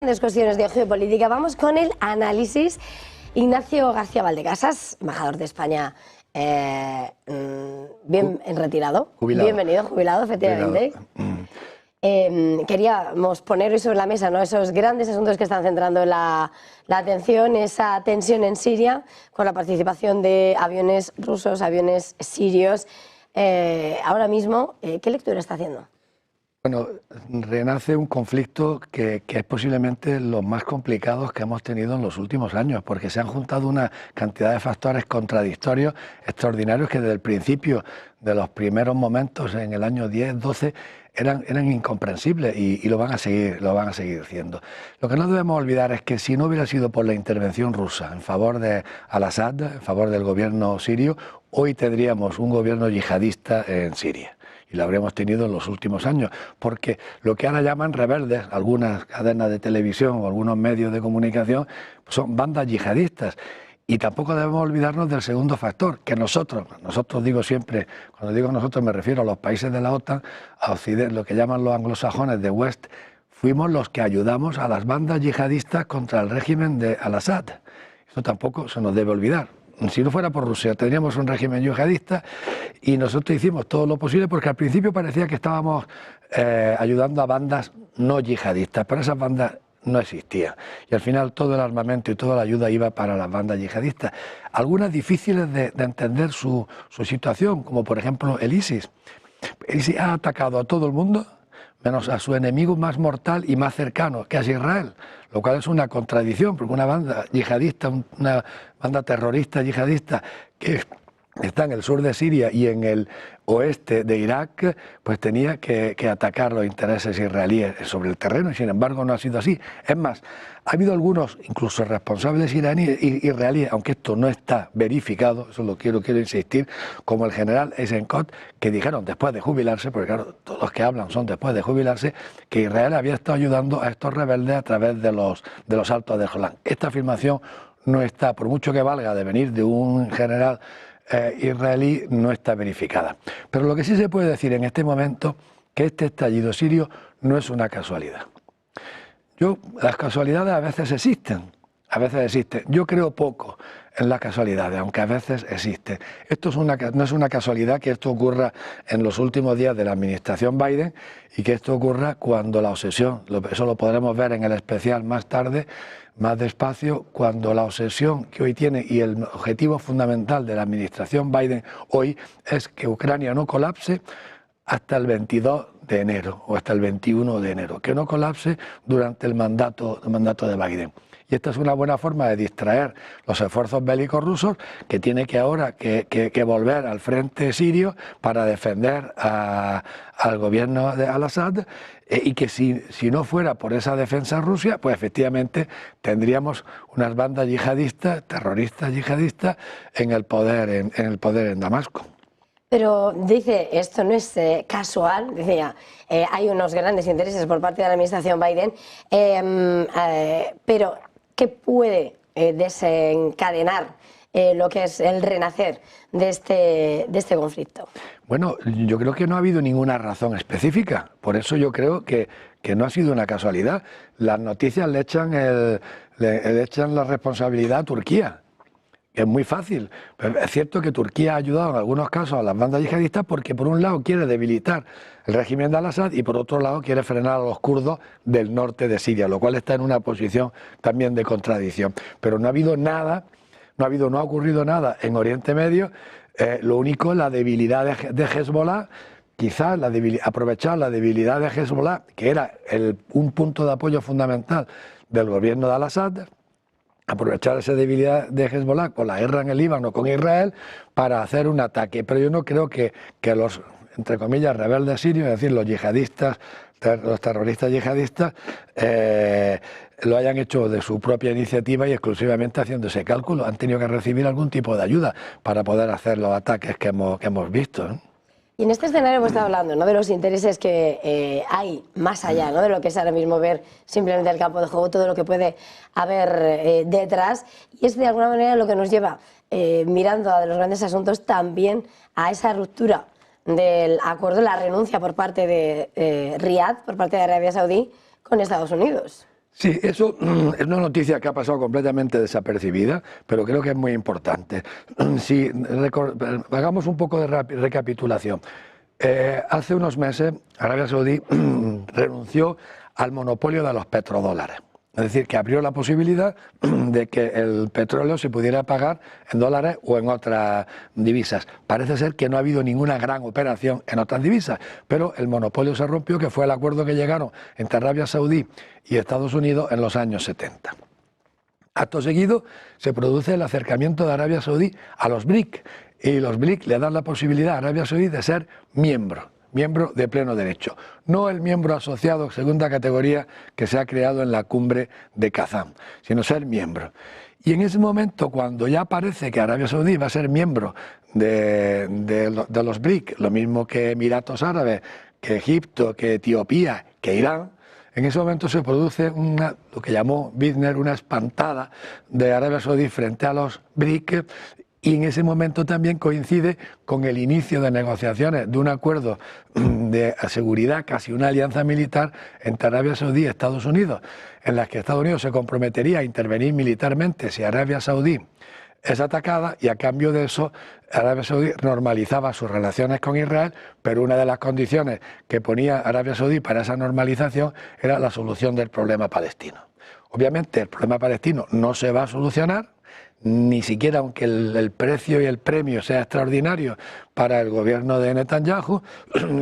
Grandes cuestiones de geopolítica. Vamos con el análisis. Ignacio García Valdecasas, embajador de España, bien retirado. Jubilado. Bienvenido, jubilado, efectivamente. Queríamos poner hoy sobre la mesa, ¿no?, esos grandes asuntos que están centrando la atención, esa tensión en Siria, con la participación de aviones rusos, aviones sirios. Ahora mismo, ¿qué lectura está haciendo? Bueno, renace un conflicto que es posiblemente los más complicados que hemos tenido en los últimos años, porque se han juntado una cantidad de factores contradictorios extraordinarios que desde el principio de los primeros momentos, en el año 10, 12, eran incomprensibles y lo van a seguir siendo. Lo que no debemos olvidar es que si no hubiera sido por la intervención rusa en favor de Al-Assad, en favor del gobierno sirio, hoy tendríamos un gobierno yihadista en Siria. Y lo habremos tenido en los últimos años, porque lo que ahora llaman rebeldes, algunas cadenas de televisión o algunos medios de comunicación, son bandas yihadistas. Y tampoco debemos olvidarnos del segundo factor, que nosotros digo siempre, cuando digo nosotros me refiero a los países de la OTAN, a Occidente, lo que llaman los anglosajones de West, fuimos los que ayudamos a las bandas yihadistas contra el régimen de Al-Assad. Eso tampoco se nos debe olvidar. Si no fuera por Rusia, tendríamos un régimen yihadista y nosotros hicimos todo lo posible porque al principio parecía que estábamos ayudando a bandas no yihadistas, pero esas bandas no existían. Y al final todo el armamento y toda la ayuda iba para las bandas yihadistas. Algunas difíciles de entender su situación, como por ejemplo el ISIS. El ISIS ha atacado a todo el mundo, menos a su enemigo más mortal y más cercano, que es Israel, lo cual es una contradicción, porque una banda yihadista, una banda terrorista yihadista que está en el sur de Siria y en el oeste de Irak, pues tenía que atacar los intereses israelíes sobre el terreno, y sin embargo no ha sido así. Es más, ha habido algunos, incluso responsables israelíes, aunque esto no está verificado, eso lo quiero insistir, como el general Eisenkot, que dijeron después de jubilarse, porque claro, todos los que hablan son después de jubilarse, que Israel había estado ayudando a estos rebeldes a través de los altos del Golán. Esta afirmación no está, por mucho que valga de venir de un general israelí, no está verificada. Pero lo que sí se puede decir en este momento, que este estallido sirio no es una casualidad. Las casualidades a veces existen. Yo creo poco en las casualidades, aunque a veces existen. No es una casualidad que esto ocurra en los últimos días de la administración Biden y que esto ocurra cuando la obsesión, eso lo podremos ver en el especial más tarde, más despacio, cuando la obsesión que hoy tiene y el objetivo fundamental de la administración Biden hoy es que Ucrania no colapse hasta el 22 de enero o hasta el 21 de enero, que no colapse durante el mandato de Biden. Y esta es una buena forma de distraer los esfuerzos bélicos rusos, que tiene que ahora que volver al frente sirio para defender al gobierno de Al-Assad, y que si no fuera por esa defensa Rusia, pues efectivamente tendríamos unas bandas yihadistas, terroristas yihadistas, en el poder en Damasco. Pero dice, esto no es casual, decía, hay unos grandes intereses por parte de la administración Biden, pero ¿qué puede desencadenar lo que es el renacer de este conflicto? Bueno, yo creo que no ha habido ninguna razón específica, por eso yo creo que no ha sido una casualidad. Las noticias le echan la responsabilidad a Turquía. Es muy fácil. Pero es cierto que Turquía ha ayudado en algunos casos a las bandas yihadistas porque por un lado quiere debilitar el régimen de Al-Assad y por otro lado quiere frenar a los kurdos del norte de Siria, lo cual está en una posición también de contradicción. Pero no ha ocurrido nada en Oriente Medio. Lo único, la debilidad de Hezbollah, quizás aprovechar la debilidad de Hezbollah, que era un punto de apoyo fundamental del gobierno de Al-Assad, aprovechar esa debilidad de Hezbollah con la guerra en el Líbano con Israel para hacer un ataque. Pero yo no creo que los, entre comillas, rebeldes sirios, es decir, los yihadistas, los terroristas yihadistas, lo hayan hecho de su propia iniciativa y exclusivamente haciendo ese cálculo. Han tenido que recibir algún tipo de ayuda para poder hacer los ataques que hemos visto, ¿no? Y en este escenario hemos estado hablando, ¿no?, de los intereses que hay más allá, ¿no?, de lo que es ahora mismo ver simplemente el campo de juego, todo lo que puede haber detrás. Y es de alguna manera lo que nos lleva, mirando a los grandes asuntos, también a esa ruptura del acuerdo, la renuncia por parte de Riad, por parte de Arabia Saudí, con Estados Unidos. Sí, eso es una noticia que ha pasado completamente desapercibida, pero creo que es muy importante. Si hagamos un poco de recapitulación. Hace unos meses Arabia Saudí renunció al monopolio de los petrodólares. Es decir, que abrió la posibilidad de que el petróleo se pudiera pagar en dólares o en otras divisas. Parece ser que no ha habido ninguna gran operación en otras divisas, pero el monopolio se rompió, que fue el acuerdo que llegaron entre Arabia Saudí y Estados Unidos en los años 70. Acto seguido se produce el acercamiento de Arabia Saudí a los BRIC, y los BRIC le dan la posibilidad a Arabia Saudí de ser miembro de pleno derecho, no el miembro asociado segunda categoría que se ha creado en la cumbre de Kazán, sino ser miembro. Y en ese momento, cuando ya parece que Arabia Saudí va a ser miembro de los BRIC, lo mismo que Emiratos Árabes, que Egipto, que Etiopía, que Irán, en ese momento se produce lo que llamó Bittner una espantada de Arabia Saudí frente a los BRIC. Y en ese momento también coincide con el inicio de negociaciones de un acuerdo de seguridad, casi una alianza militar entre Arabia Saudí y Estados Unidos, en las que Estados Unidos se comprometería a intervenir militarmente si Arabia Saudí es atacada, y a cambio de eso Arabia Saudí normalizaba sus relaciones con Israel, pero una de las condiciones que ponía Arabia Saudí para esa normalización era la solución del problema palestino. Obviamente el problema palestino no se va a solucionar, ni siquiera aunque el precio y el premio sea extraordinario para el gobierno de Netanyahu,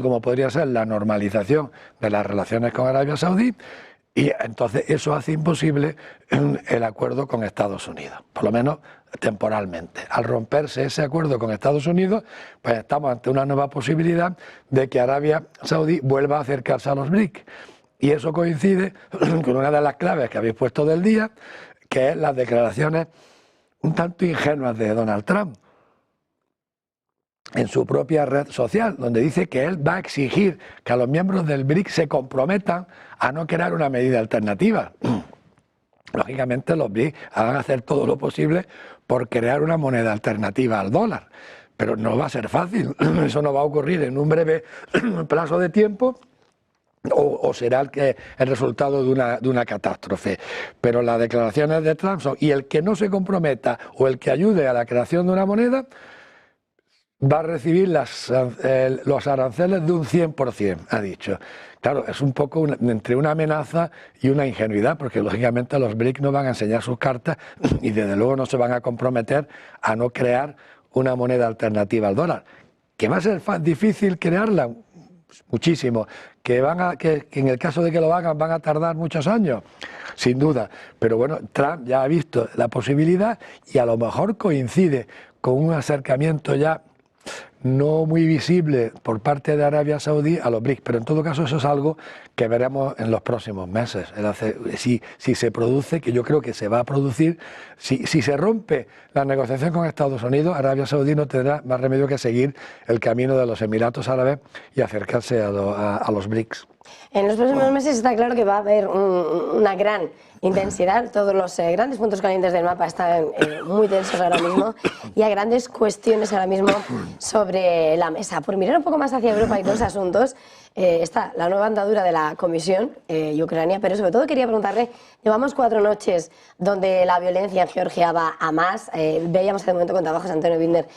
como podría ser la normalización de las relaciones con Arabia Saudí, y entonces eso hace imposible el acuerdo con Estados Unidos, por lo menos temporalmente. Al romperse ese acuerdo con Estados Unidos, pues estamos ante una nueva posibilidad de que Arabia Saudí vuelva a acercarse a los BRIC. Y eso coincide con una de las claves que habéis puesto del día, que es las declaraciones un tanto ingenuas de Donald Trump en su propia red social, donde dice que él va a exigir que a los miembros del BRIC se comprometan a no crear una medida alternativa. Lógicamente los BRIC van a hacer todo lo posible por crear una moneda alternativa al dólar, pero no va a ser fácil, eso no va a ocurrir en un breve plazo de tiempo, o será el resultado de una catástrofe. Pero las declaraciones de Trump son, y el que no se comprometa o el que ayude a la creación de una moneda va a recibir los aranceles de un 100%, ha dicho. Claro, es un poco entre una amenaza y una ingenuidad, porque lógicamente los BRIC no van a enseñar sus cartas y desde luego no se van a comprometer a no crear una moneda alternativa al dólar. ¿Que va a ser difícil crearla? Muchísimo. ¿Que en el caso de que lo hagan van a tardar muchos años? Sin duda. Pero bueno, Trump ya ha visto la posibilidad y a lo mejor coincide con un acercamiento ya no muy visible por parte de Arabia Saudí a los BRICS, pero en todo caso eso es algo que veremos en los próximos meses. Si se produce, que yo creo que se va a producir, si se rompe la negociación con Estados Unidos, Arabia Saudí no tendrá más remedio que seguir el camino de los Emiratos Árabes y acercarse a los BRICS. En los próximos meses está claro que va a haber una gran intensidad. Todos los grandes puntos calientes del mapa están muy tensos ahora mismo y hay grandes cuestiones ahora mismo sobre la mesa. Por mirar un poco más hacia Europa y dos asuntos, está la nueva andadura de la Comisión y Ucrania, pero sobre todo quería preguntarle, llevamos 4 noches donde la violencia en Georgia va a más. Veíamos hace un momento con trabajos Antonio Bittner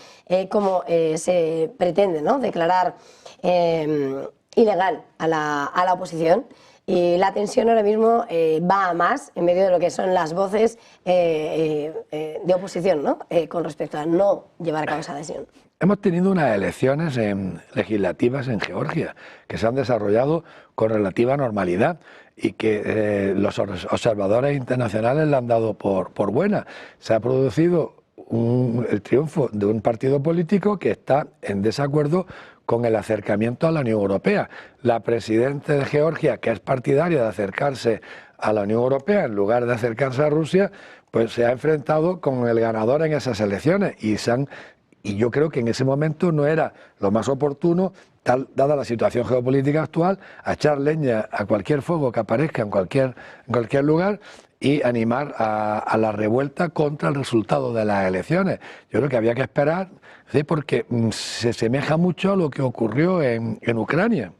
cómo se pretende, ¿no?, declarar ilegal a la oposición, y la tensión ahora mismo va a más en medio de lo que son las voces de oposición, ¿no?, con respecto a no llevar a cabo esa adhesión. Hemos tenido unas elecciones legislativas en Georgia que se han desarrollado con relativa normalidad y que los observadores internacionales la han dado por buena. Se ha producido el triunfo de un partido político que está en desacuerdo con el acercamiento a la Unión Europea. La presidenta de Georgia, que es partidaria de acercarse a la Unión Europea en lugar de acercarse a Rusia, pues se ha enfrentado con el ganador en esas elecciones y yo creo que en ese momento no era lo más oportuno, dada la situación geopolítica actual, a echar leña a cualquier fuego que aparezca en cualquier lugar y animar a la revuelta contra el resultado de las elecciones. Yo creo que había que esperar, ¿sí?, porque se asemeja mucho a lo que ocurrió en Ucrania.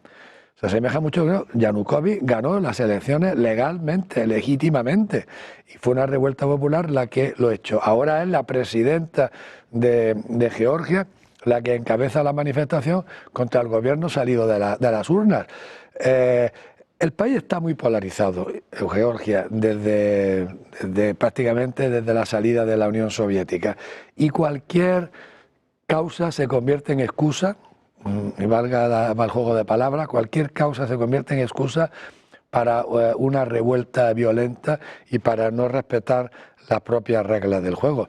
Se asemeja mucho, ¿no? Yanukovych ganó las elecciones legalmente, legítimamente, y fue una revuelta popular la que lo echó. Ahora es la presidenta de Georgia la que encabeza la manifestación contra el gobierno salido de las urnas. El país está muy polarizado, Georgia, prácticamente desde la salida de la Unión Soviética, y cualquier causa se convierte en excusa, y valga el juego de palabras, cualquier causa se convierte en excusa para una revuelta violenta y para no respetar las propias reglas del juego.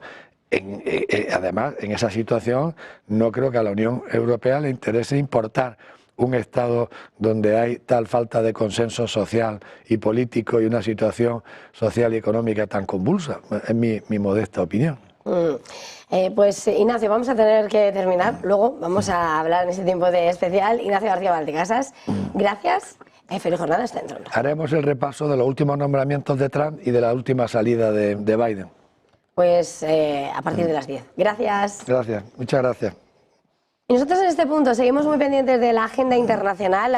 Además, en esa situación no creo que a la Unión Europea le interese importar un Estado donde hay tal falta de consenso social y político y una situación social y económica tan convulsa. Es mi modesta opinión. Pues Ignacio, vamos a tener que terminar. Luego vamos a hablar en ese tiempo de especial. Ignacio García Vallecasas, gracias. Feliz jornada, hasta dentro. Haremos el repaso de los últimos nombramientos de Trump y de la última salida de Biden. Pues a partir de las 10. Gracias. Gracias, muchas gracias. Y nosotros en este punto seguimos muy pendientes de la agenda internacional.